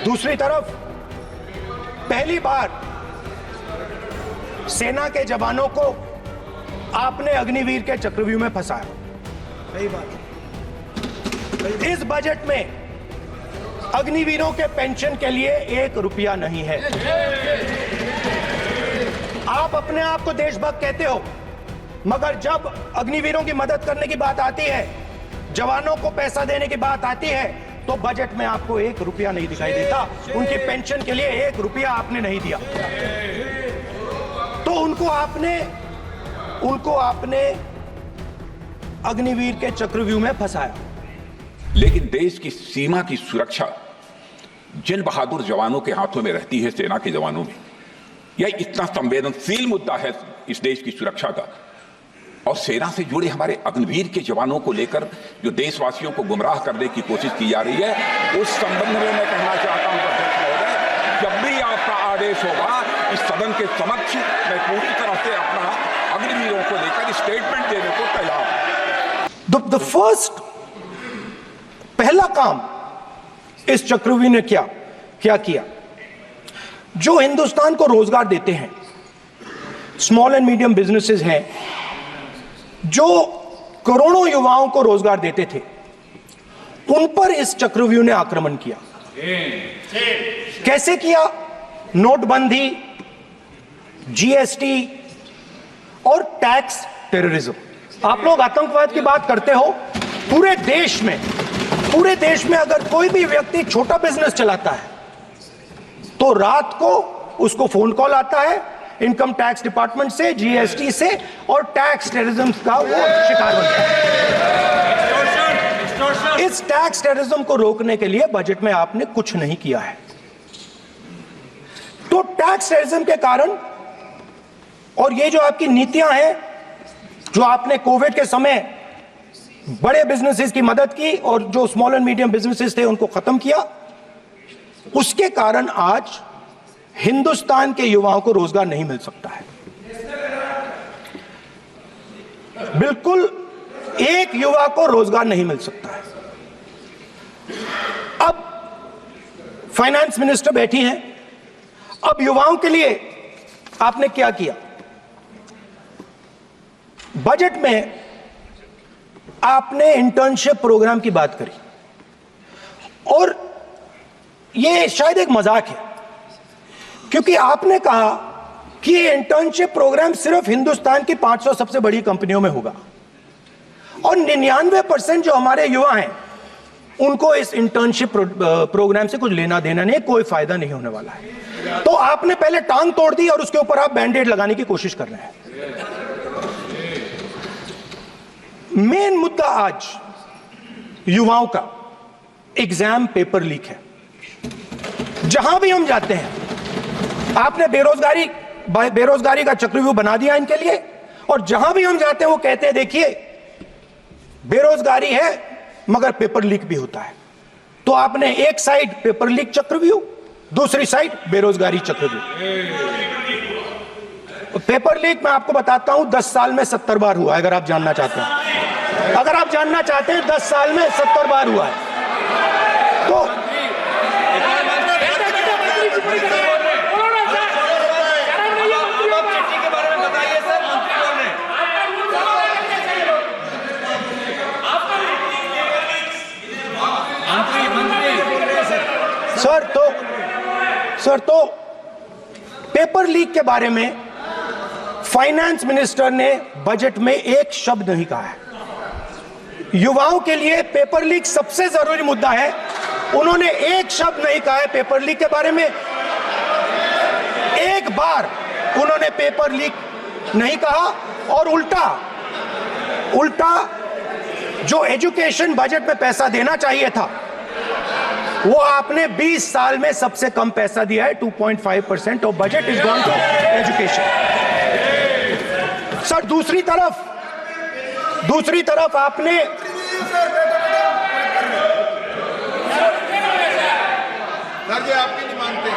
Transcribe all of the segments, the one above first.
दूसरी तरफ पहली बार सेना के जवानों को आपने अग्निवीर के चक्रव्यूह में फंसाया। सही बात। इस बजट में अग्निवीरों के पेंशन के लिए 1 रुपया नहीं है। आप अपने आप को देशभक्त कहते हो, मगर जब अग्निवीरों की मदद करने की बात आती है, जवानों को पैसा देने की बात आती है, तो बजट में आपको 1 रुपया नहीं दिखाई देता। उनकी पेंशन के लिए 1 रुपया आपने नहीं दिया। तो उनको आपने अग्निवीर के चक्रव्यूह में फंसाया। लेकिन देश की सीमा की सुरक्षा जिन बहादुर जवानों के हाथों में रहती है, सेना के जवानों में, यह इतना संवेदनशील मुद्दा है इस देश की सुरक्षा का। और सेना से जुड़े हमारे अग्निवीर के जवानों को लेकर जो देशवासियों को गुमराह करने की कोशिश की जा रही है, उस संबंध में मैं कहना चाहता हूं अध्यक्ष महोदय, जब भी आपका आदेश होगा इस सदन के समक्ष मैं पूरी तरह से अपना अग्निवीरों को लेकर स्टेटमेंट देने को तैयार हूं। द फर्स्ट पहला काम इस चक्रव्यूह ने क्या किया? जो हिंदुस्तान को रोजगार देते हैं, स्मॉल एंड मीडियम बिजनेसेस हैं, जो करोड़ों युवाओं को रोजगार देते थे, उन पर इस चक्रव्यूह ने आक्रमण किया। कैसे किया? नोटबंदी, जीएसटी और टैक्स टेररिज्म। आप लोग आतंकवाद की बात करते हो। पूरे देश में अगर कोई भी व्यक्ति छोटा बिजनेस चलाता है तो रात को उसको फोन कॉल आता है इनकम टैक्स डिपार्टमेंट से, जीएसटी से, और टैक्स टेररिज्म का वो शिकार बनता है। इस टैक्स टेररिज्म को रोकने के लिए बजट में आपने कुछ नहीं किया है। तो टैक्स टेररिज्म के कारण और ये जो आपकी नीतियां हैं, जो आपने कोविड के समय बड़े बिजनेसेस की मदद की और जो स्मॉल एंड मीडियम बिजनेसेस थे उनको खत्म किया, उसके कारण आज हिंदुस्तान के युवाओं को रोजगार नहीं मिल सकता है। बिल्कुल एक युवा को रोजगार नहीं मिल सकता है। अब फाइनेंस मिनिस्टर बैठी हैं। अब युवाओं के लिए आपने क्या किया? बजट में आपने इंटर्नशिप प्रोग्राम की बात करी और यह शायद एक मजाक है, क्योंकि आपने कहा कि ये इंटर्नशिप प्रोग्राम सिर्फ हिंदुस्तान की 500 सबसे बड़ी कंपनियों में होगा और 99% जो हमारे युवा हैं उनको इस इंटर्नशिप प्रोग्राम से कुछ लेना देना नहीं, कोई फायदा नहीं होने वाला है। तो आपने पहले टांग तोड़ दी और उसके ऊपर आप बैंडेड लगाने की कोशिश कर रहे हैं। मेन मुद्दा आज युवाओं का एग्जाम पेपर लीक है। जहां भी हम जाते हैं, आपने बेरोजगारी का चक्रव्यूह बना दिया इनके लिए, और जहां भी हम जाते हैं वो कहते हैं देखिए बेरोजगारी है मगर पेपर लीक भी होता है। तो आपने एक साइड पेपर लीक चक्रव्यूह, दूसरी साइड बेरोजगारी चक्रव्यूह। पेपर लीक मैं आपको बताता हूं 10 साल में 70 बार हुआ है। अगर आप जानना चाहते हैं 10 साल में 70 बार हुआ है। तो सर तो पेपर लीक के बारे में फाइनेंस मिनिस्टर ने बजट में एक शब्द नहीं कहा है। युवाओं के लिए पेपर लीक सबसे जरूरी मुद्दा है, उन्होंने एक शब्द नहीं कहा है पेपर लीक के बारे में। एक बार उन्होंने पेपर लीक नहीं कहा और उल्टा जो एजुकेशन बजट में पैसा देना चाहिए था वो आपने 20 साल में सबसे कम पैसा दिया है। 2.5% of budget is gone to education. Sir दूसरी तरफ आपने आपकी नहीं मानते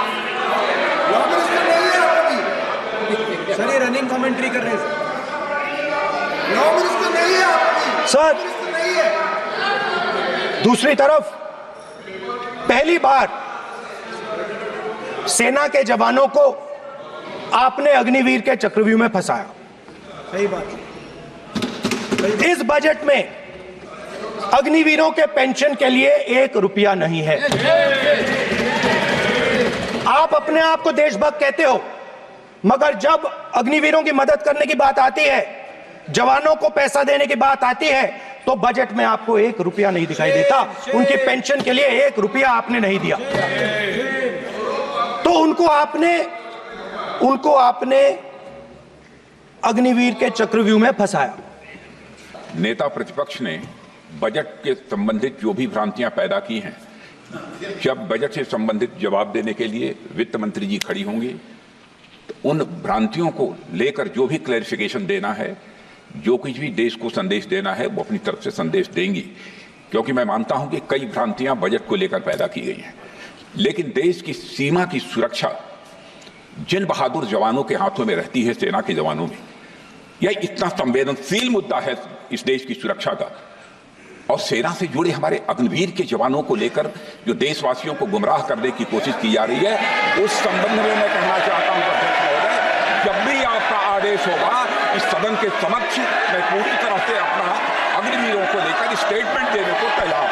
सर, ये रनिंग कमेंट्री कर रहे हैं सर। दूसरी तरफ पहली बार सेना के जवानों को आपने अग्निवीर के चक्रव्यूह में फंसाया। सही बात। इस बजट में अग्निवीरों के पेंशन के लिए 1 रुपया नहीं है। आप अपने आप को देशभक्त कहते हो, मगर जब अग्निवीरों की मदद करने की बात आती है, जवानों को पैसा देने की बात आती है, तो बजट में आपको 1 रुपया नहीं दिखाई देता। उनकी पेंशन के लिए 1 रुपया आपने नहीं दिया। तो उनको आपने अग्निवीर के चक्रव्यूह में फंसाया। नेता प्रतिपक्ष ने बजट के संबंधित जो भी भ्रांतियां पैदा की हैं, जब बजट से संबंधित जवाब देने के लिए वित्त मंत्री जी खड़ी होंगी तो उन भ्रांतियों को लेकर जो भी क्लैरिफिकेशन देना है, जो कुछ भी देश को संदेश देना है, वो अपनी तरफ से संदेश देंगी। क्योंकि मैं मानता हूं कि कई भ्रांतियां बजट को लेकर पैदा की गई हैं, लेकिन देश की सीमा की सुरक्षा जिन बहादुर जवानों के हाथों में रहती है, सेना के जवानों में, यह इतना संवेदनशील मुद्दा है इस देश की सुरक्षा का। और सेना से जुड़े हमारे अग्निवीर के जवानों को लेकर जो देशवासियों को गुमराह करने की कोशिश की जा रही है, उस संबंध में मैं कहना चाहता हूं अध्यक्ष महोदय, जब भी आपका आदेश होगा इस सदन के समक्ष मैं पूरी तरह से अपना अग्निवीरों को लेकर स्टेटमेंट देने को तैयार